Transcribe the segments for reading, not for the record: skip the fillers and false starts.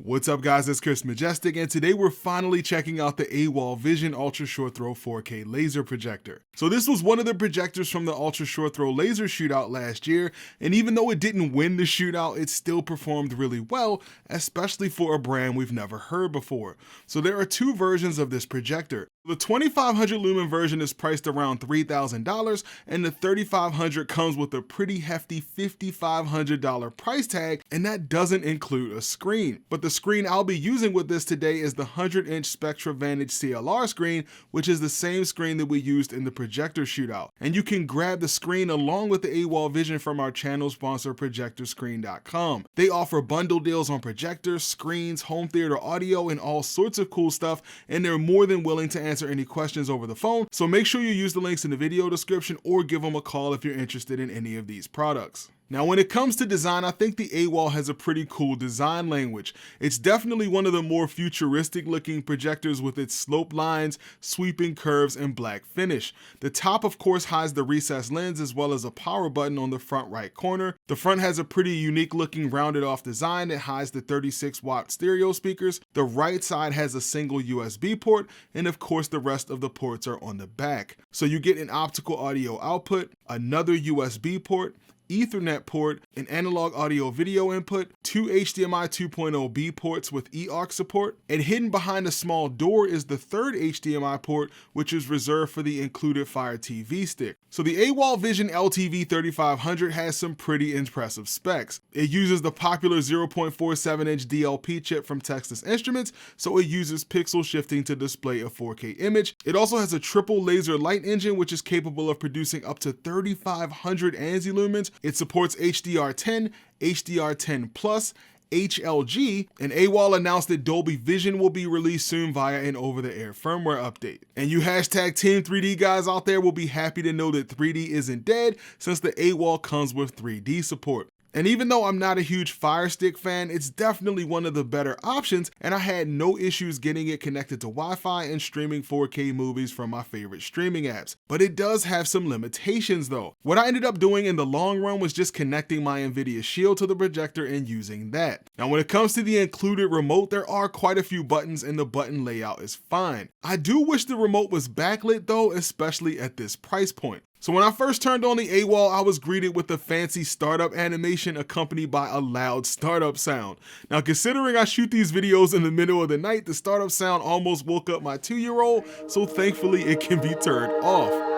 What's up guys, it's Chris Majestic, and today we're finally checking out the AWOL Vision Ultra Short Throw 4K laser projector. So this was one of the projectors from the Ultra Short Throw laser shootout last year, and even though it didn't win the shootout, it still performed really well, especially for a brand we've never heard before. So there are two versions of this projector. The 2500 lumen version is priced around $3,000, and the 3500 comes with a pretty hefty $5,500 price tag, and that doesn't include a screen. But the screen I'll be using with this today is the 100-inch Spectra Vantage CLR screen, which is the same screen that we used in the projector shootout. And you can grab the screen along with the AWOL Vision from our channel sponsor, ProjectorScreen.com. They offer bundle deals on projectors, screens, home theater audio, and all sorts of cool stuff, and they're more than willing to answer any questions over the phone, so make sure you use the links in the video description or give them a call if you're interested in any of these products. Now when it comes to design, I think the AWOL has a pretty cool design language. It's definitely one of the more futuristic looking projectors with its sloped lines, sweeping curves, and black finish. The top of course hides the recessed lens as well as a power button on the front right corner. The front has a pretty unique looking rounded off design that hides the 36-watt stereo speakers. The right side has a single USB port, and of course the rest of the ports are on the back. So you get an optical audio output, another USB port, Ethernet port, an analog audio video input, two HDMI 2.0B ports with eARC support, and hidden behind a small door is the third HDMI port, which is reserved for the included Fire TV stick. So the AWOL Vision LTV 3500 has some pretty impressive specs. It uses the popular 0.47-inch DLP chip from Texas Instruments, so it uses pixel shifting to display a 4K image. It also has a triple laser light engine, which is capable of producing up to 3,500 ANSI lumens. It supports HDR10, HDR10 Plus, HLG, and AWOL announced that Dolby Vision will be released soon via an over-the-air firmware update. And you hashtag Team 3D guys out there will be happy to know that 3D isn't dead, since the AWOL comes with 3D support. And even though I'm not a huge Fire Stick fan, it's definitely one of the better options, and I had no issues getting it connected to Wi-Fi and streaming 4K movies from my favorite streaming apps. But it does have some limitations though. What I ended up doing in the long run was just connecting my Nvidia Shield to the projector and using that. Now when it comes to the included remote, there are quite a few buttons and the button layout is fine. I do wish the remote was backlit though, especially at this price point. So when I first turned on the AWOL, I was greeted with a fancy startup animation accompanied by a loud startup sound. Now considering I shoot these videos in the middle of the night, the startup sound almost woke up my 2-year-old, so thankfully it can be turned off.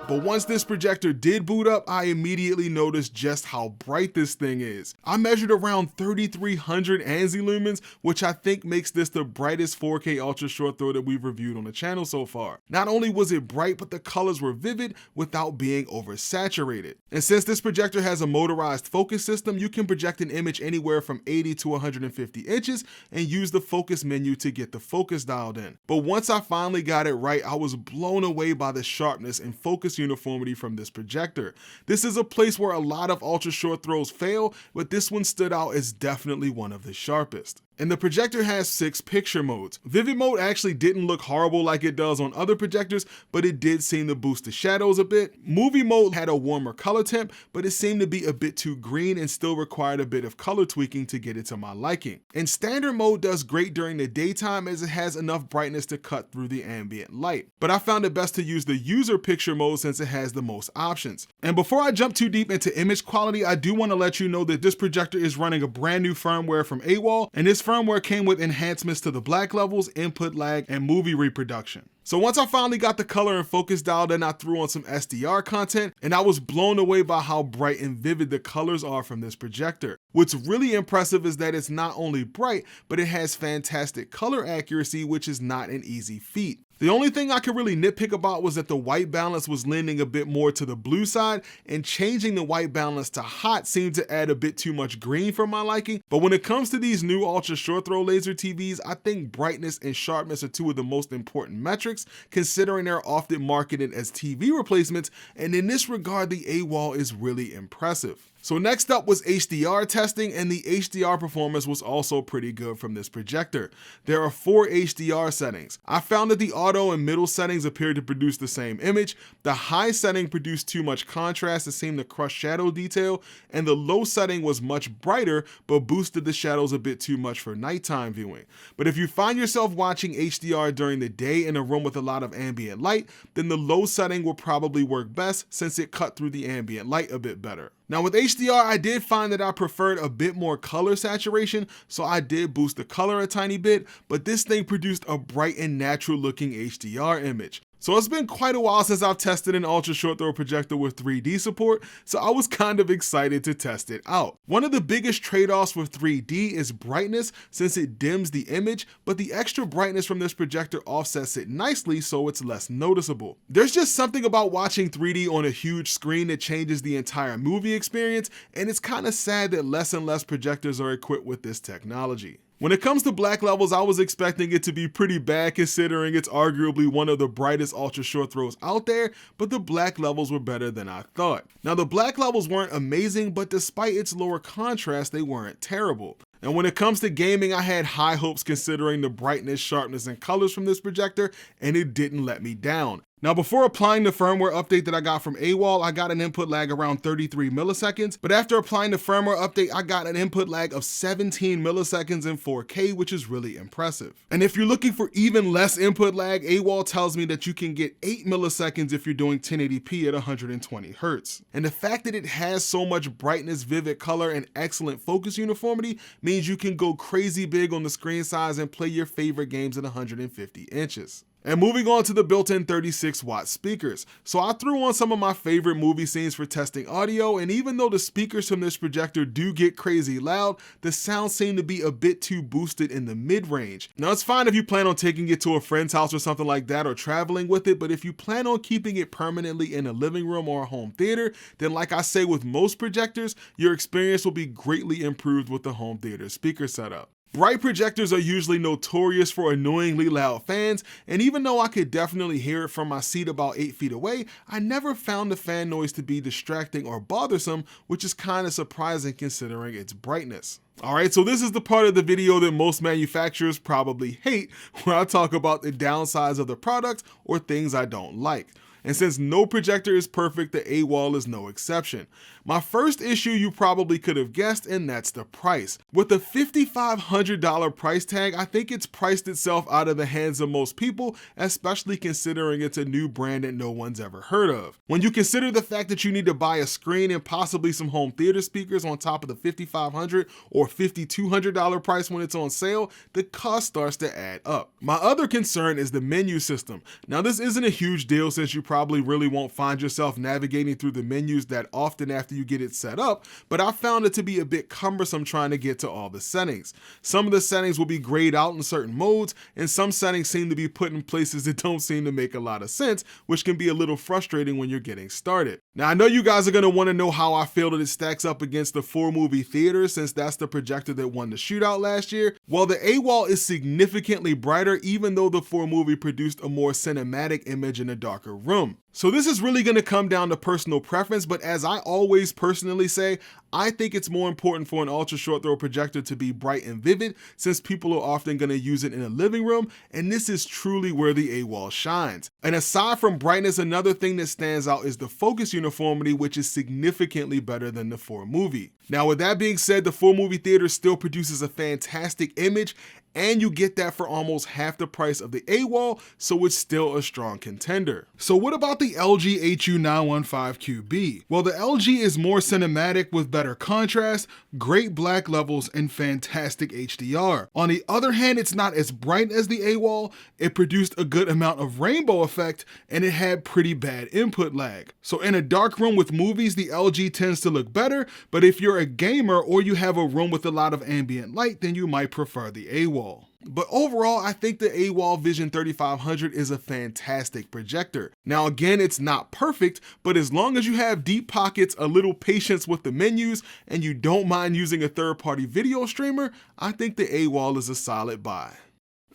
But once this projector did boot up, I immediately noticed just how bright this thing is. I measured around 3,300 ANSI lumens, which I think makes this the brightest 4K Ultra Short Throw that we've reviewed on the channel so far. Not only was it bright, but the colors were vivid without being oversaturated. And since this projector has a motorized focus system, you can project an image anywhere from 80 to 150 inches and use the focus menu to get the focus dialed in. But once I finally got it right, I was blown away by the sharpness and focus uniformity from this projector. This is a place where a lot of ultra short throws fail, but this one stood out as definitely one of the sharpest. And the projector has 6 picture modes. Vivid mode actually didn't look horrible like it does on other projectors, but it did seem to boost the shadows a bit. Movie mode had a warmer color temp, but it seemed to be a bit too green and still required a bit of color tweaking to get it to my liking. And standard mode does great during the daytime as it has enough brightness to cut through the ambient light. But I found it best to use the user picture mode since it has the most options. And before I jump too deep into image quality, I do want to let you know that this projector is running a brand new firmware from AWOL, and this firmware came with enhancements to the black levels, input lag, and movie reproduction. So once I finally got the color and focus dialed in, I threw on some SDR content, and I was blown away by how bright and vivid the colors are from this projector. What's really impressive is that it's not only bright, but it has fantastic color accuracy, which is not an easy feat. The only thing I could really nitpick about was that the white balance was leaning a bit more to the blue side, and changing the white balance to hot seemed to add a bit too much green for my liking. But when it comes to these new ultra short throw laser TVs, I think brightness and sharpness are two of the most important metrics, considering they're often marketed as TV replacements, and in this regard the AWOL is really impressive. So next up was HDR testing, and the HDR performance was also pretty good from this projector. There are 4 HDR settings. I found that the auto and middle settings appeared to produce the same image. The high setting produced too much contrast and seemed to crush shadow detail, and the low setting was much brighter but boosted the shadows a bit too much for nighttime viewing. But if you find yourself watching HDR during the day in a room with a lot of ambient light, then the low setting will probably work best since it cut through the ambient light a bit better. Now with HDR, I did find that I preferred a bit more color saturation, so I did boost the color a tiny bit, but this thing produced a bright and natural looking HDR image. So it's been quite a while since I've tested an ultra short throw projector with 3D support, so I was kind of excited to test it out. One of the biggest trade-offs with 3D is brightness, since it dims the image, but the extra brightness from this projector offsets it nicely so it's less noticeable. There's just something about watching 3D on a huge screen that changes the entire movie experience, and it's kind of sad that less and less projectors are equipped with this technology. When it comes to black levels, I was expecting it to be pretty bad considering it's arguably one of the brightest ultra short throws out there, but the black levels were better than I thought. Now the black levels weren't amazing, but despite its lower contrast, they weren't terrible. And when it comes to gaming, I had high hopes considering the brightness, sharpness, and colors from this projector, and it didn't let me down. Now before applying the firmware update that I got from AWOL, I got an input lag around 33 milliseconds, but after applying the firmware update, I got an input lag of 17 milliseconds in 4K, which is really impressive. And if you're looking for even less input lag, AWOL tells me that you can get 8 milliseconds if you're doing 1080p at 120 Hz. And the fact that it has so much brightness, vivid color, and excellent focus uniformity means you can go crazy big on the screen size and play your favorite games at 150 inches. And moving on to the built-in 36-watt speakers. So I threw on some of my favorite movie scenes for testing audio, and even though the speakers from this projector do get crazy loud, the sound seemed to be a bit too boosted in the mid-range. Now it's fine if you plan on taking it to a friend's house or something like that, or traveling with it, but if you plan on keeping it permanently in a living room or a home theater, then like I say with most projectors, your experience will be greatly improved with the home theater speaker setup. Bright projectors are usually notorious for annoyingly loud fans, and even though I could definitely hear it from my seat about 8 feet away, I never found the fan noise to be distracting or bothersome, which is kind of surprising considering its brightness. Alright, so this is the part of the video that most manufacturers probably hate, where I talk about the downsides of the product or things I don't like. And since no projector is perfect, the AWOL is no exception. My first issue you probably could have guessed, and that's the price. With a $5,500 price tag, I think it's priced itself out of the hands of most people, especially considering it's a new brand that no one's ever heard of. When you consider the fact that you need to buy a screen and possibly some home theater speakers on top of the $5,500 or $5,200 price when it's on sale, the cost starts to add up. My other concern is the menu system. Now this isn't a huge deal since you probably really won't find yourself navigating through the menus that often after you get it set up, but I found it to be a bit cumbersome trying to get to all the settings. Some of the settings will be grayed out in certain modes, and some settings seem to be put in places that don't seem to make a lot of sense, which can be a little frustrating when you're getting started. Now I know you guys are going to want to know how I feel that it stacks up against the 4Movie Theater, since that's the projector that won the shootout last year. Well, the AWOL is significantly brighter, even though the 4Movie produced a more cinematic image in a darker room. So this is really going to come down to personal preference, but as I always personally say, I think it's more important for an ultra short throw projector to be bright and vivid, since people are often going to use it in a living room, and this is truly where the AWOL shines. And aside from brightness, another thing that stands out is the focus uniformity, which is significantly better than the 4Movie. Now with that being said, the 4Movie Theater still produces a fantastic image, and you get that for almost half the price of the AWOL, so it's still a strong contender. So what about the LG HU915QB? Well, the LG is more cinematic with better contrast, great black levels, and fantastic HDR. On the other hand, it's not as bright as the AWOL, it produced a good amount of rainbow effect, and it had pretty bad input lag. So in a dark room with movies, the LG tends to look better, but if you're a gamer or you have a room with a lot of ambient light, then you might prefer the AWOL. But overall, I think the AWOL Vision 3500 is a fantastic projector. Now again, it's not perfect, but as long as you have deep pockets, a little patience with the menus, and you don't mind using a third-party video streamer, I think the AWOL is a solid buy.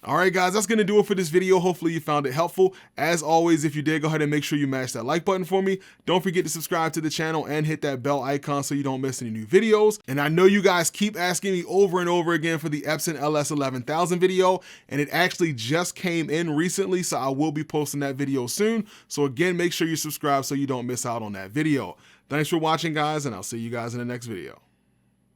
Alright guys, that's going to do it for this video. Hopefully you found it helpful. As always, if you did, go ahead and make sure you mash that like button for me. Don't forget to subscribe to the channel and hit that bell icon so you don't miss any new videos. And I know you guys keep asking me over and over again for the Epson LS11000 video, and it actually just came in recently, so I will be posting that video soon. So again, make sure you subscribe so you don't miss out on that video. Thanks for watching guys, and I'll see you guys in the next video.